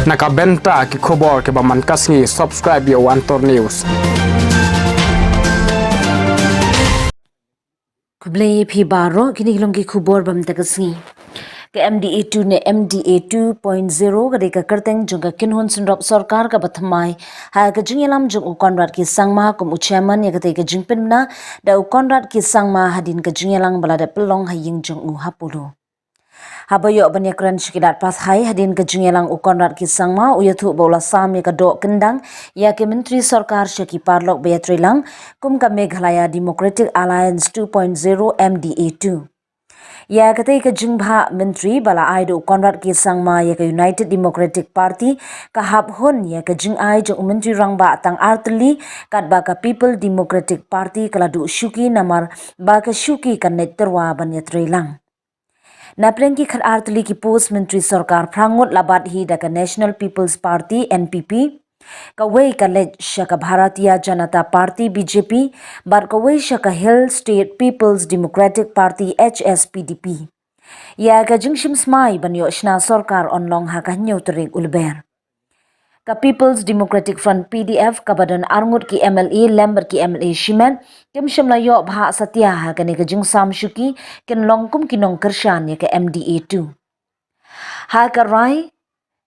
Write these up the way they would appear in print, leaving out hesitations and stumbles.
Nakabenta ki khobor ke baman kasngi subscribe yo Antor News. Kublai phi baro kini longi khubor bam takasngi. Ke MDA2 ne MDA 2.0 ga deka kerteng junga kinhon sunrop sarkar ka bathamai ha ka jingyalam jung ukonrat ki sangma kum uchairman ya ka te ka jingpinna da ukonrat ki sangma hadin ka jingyalang balada pelong haying jung u hapulu. Habayo banyakran shikidat pas hai hadin ke jingyalang ukonrat ki sangma uyathu bola sam ya ka do kendang ya ke menteri sarkar Shuki parlok beatrilang kum ka Meghalaya Democratic Alliance 2.0 MDA2 ya kate ka jingba menteri bala ai do ukonrat ki sangma ya ka United Democratic Party ka habhon ya ka jing ai jong menteri rangba tang artli kat ba ka People Democratic Party kala du shuki namar ba ka shuki kan net terwa banyatrilang Naplenki khat artli ki post menteri sarkar prangot labat hi da ka National People's Party NPP ka wei ka lej shaka Bharatiya Janata Party BJP bar ka wei shaka Hill State People's Democratic Party HSPDP ya ka jingshim smai banyo shna sarkar onlong ha ka nyotring ulber ka People's Democratic Front PDF ka badan arngut ki MLA lember ki MLA shimen kim shimla yo bha satya ha ka ne ka jing sam shuki kin longkum ki nong kershan ya ka MDA2 ha ka rai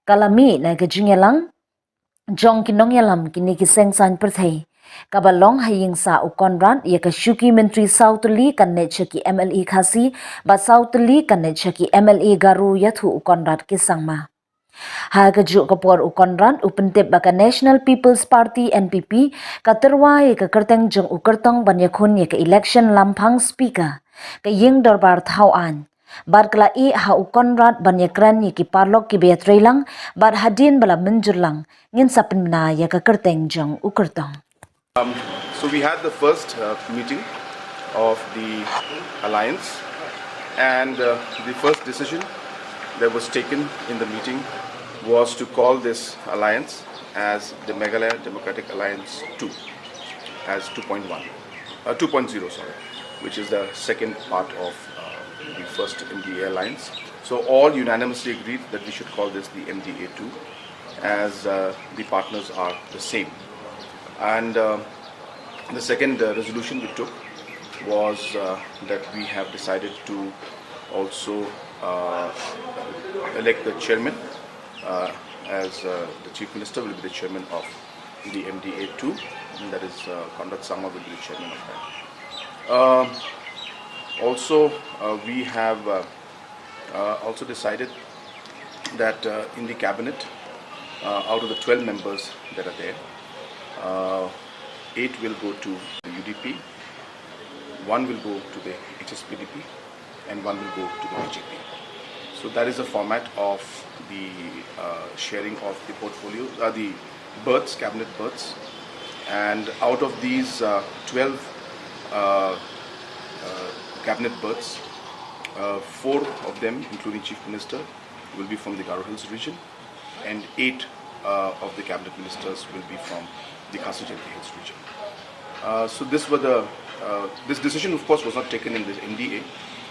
kalami na ka jingelang jong ki nong yalam ki ne ki seng san perthai ka balong haying sa ukonran ya ka shuki menteri sautli kan ne chaki MLA khasi ba sautli kan ne chaki MLA garu yathu ukonrat ki sangma Haga juk kapor ukonran upentip baka National People's Party NPP katerwai ka kerteng jeng ukertong banyakun ya ka election lampang speaker ka ying darbar thawan bar kala I ha ukonrat banyakran ya ki parlok ki beatrilang bar hadin bala menjurlang ngin sapinna ya ka kerteng jeng ukertong. So we had the first meeting of the alliance, and the first decision that was taken in the meeting was to call this alliance as the Meghalaya Democratic Alliance 2, as 2.0, sorry, which is the second part of the first MDA alliance. So all unanimously agreed that we should call this the MDA 2, as the partners are the same. And the second resolution we took was that we have decided to also elect the chairman, as the Chief Minister will be the chairman of the MDA2, and that is Conrad Sangma will be the chairman of that. Also, we have also decided that in the cabinet, out of the 12 members that are there, 8 will go to the UDP, 1 will go to the HSPDP, and 1 will go to the BJP. So that is the format of the sharing of the portfolio, the berths, cabinet berths. And out of these 12 cabinet berths, 4 of them, including Chief Minister, will be from the Garo Hills region, and 8 of the cabinet ministers will be from the Khasi Jati Hills region. So this were the this decision, of course, was not taken in the NDA,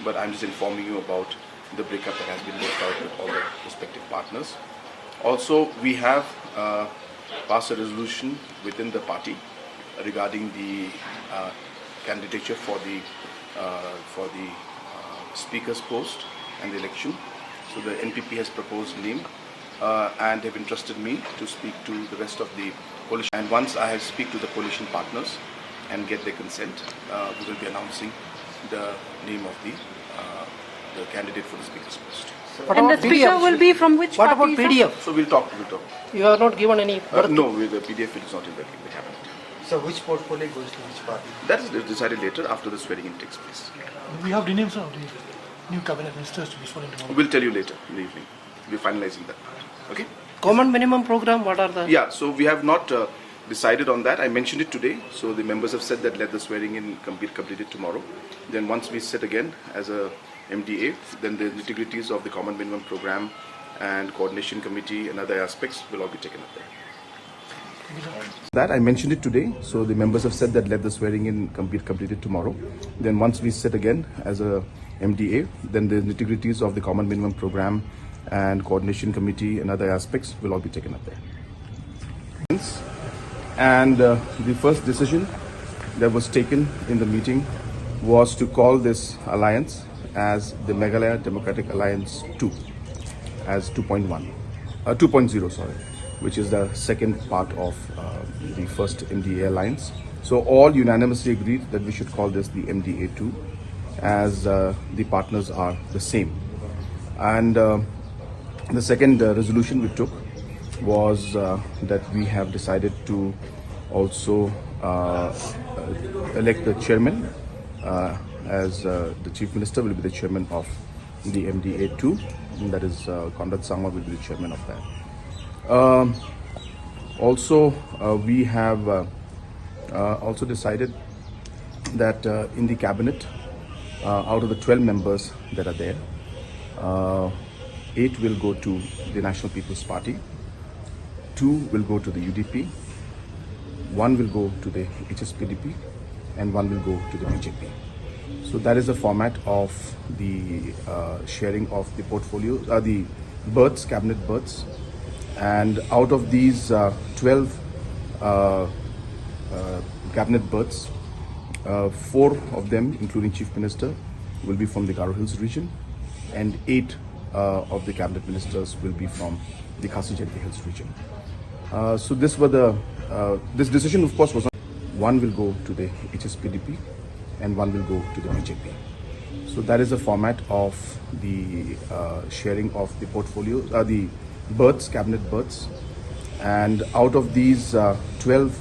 but I'm just informing you about the breakup that has been worked out with all the respective partners. Also, we have passed a resolution within the party regarding the candidature for the speaker's post and the election. So the NPP has proposed name and they've entrusted me to speak to the rest of the coalition. And once I have speak to the coalition partners and get their consent, we will be announcing the name of the candidate for the speaker's post. And the speaker will be from which What party? about PDF? So we'll talk. You have not given any. No, the PDF is not in the cabinet. So which portfolio goes to which party? That is decided later after the swearing in takes place. We have the names of the new cabinet ministers to be sworn in tomorrow. We'll tell you later in the evening. We're finalizing that part. Okay? Common minimum program, what are the? Yeah, so we have not decided on that. I mentioned it today. So the members have said that let the swearing in be completed tomorrow. Then once we sit again as a MDA, then the nitty-gritties of the common minimum program and coordination committee and other aspects will all be taken up there. That I mentioned it today. So the members have said that let the swearing in be completed tomorrow. Then once we sit again as a MDA, then the nitty-gritties of the common minimum program and coordination committee and other aspects will all be taken up there. And the first decision that was taken in the meeting was to call this alliance as the Meghalaya Democratic Alliance 2, as 2.0, sorry, which is the second part of the first MDA alliance. So all unanimously agreed that we should call this the MDA 2, as the partners are the same. And the second resolution we took was that we have decided to also elect the chairman, as the chief minister will be the chairman of the MDA 2, and that is Conrad Sangma will be the chairman of that. Also, we have also decided that in the cabinet, out of the 12 members that are there, 8 will go to the National People's Party, 2 will go to the UDP, 1 will go to the HSPDP, and 1 will go to the BJP. So that is the format of the sharing of the portfolio, the berths, cabinet berths. And out of these 12 cabinet berths, 4 of them, including Chief Minister, will be from the Garo Hills region, and 8 of the cabinet ministers will be from the Khasi Jayantini Hills region. So this were the this decision, of course, was not. 1 will go to the HSPDP, and 1 will go to the BJP. So that is the format of the sharing of the portfolio, the berths, cabinet berths. And out of these 12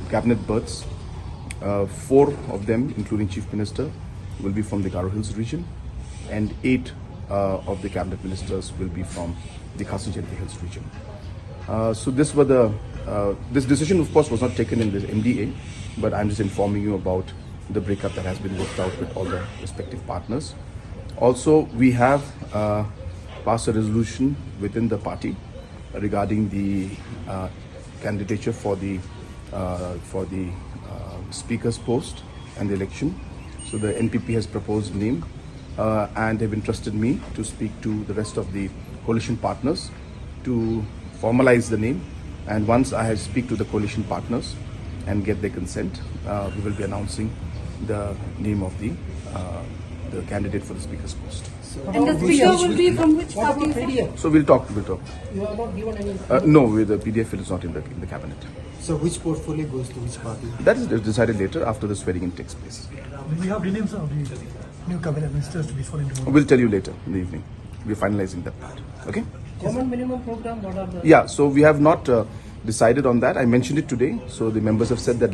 cabinet berths, 4 of them, including Chief Minister, will be from the Garo Hills region, and 8 of the cabinet ministers will be from the Khasi Jayantini Hills region. So this were the this decision, of course, was not taken in the MDA, but I'm just informing you about the breakup that has been worked out with all the respective partners. Also, we have passed a resolution within the party regarding the candidature for the speaker's post and the election. So the NPP has proposed name and have entrusted me to speak to the rest of the coalition partners to formalize the name. And once I have speak to the coalition partners and get their consent, we will be announcing the name of the candidate for the speaker's post. And the speaker will be from which What party? about PDF? So we'll talk. We'll talk. You have not given any. No, with the PDF it is not in the cabinet. So which portfolio goes to which party? That is decided later after the swearing-in takes place. Do we have the names of the new cabinet ministers to be sworn into? We'll tell you later in the evening. We're finalizing that part. Okay? Common minimum program, what are the? Yeah. So we have not decided on that. I mentioned it today. So the members have said that.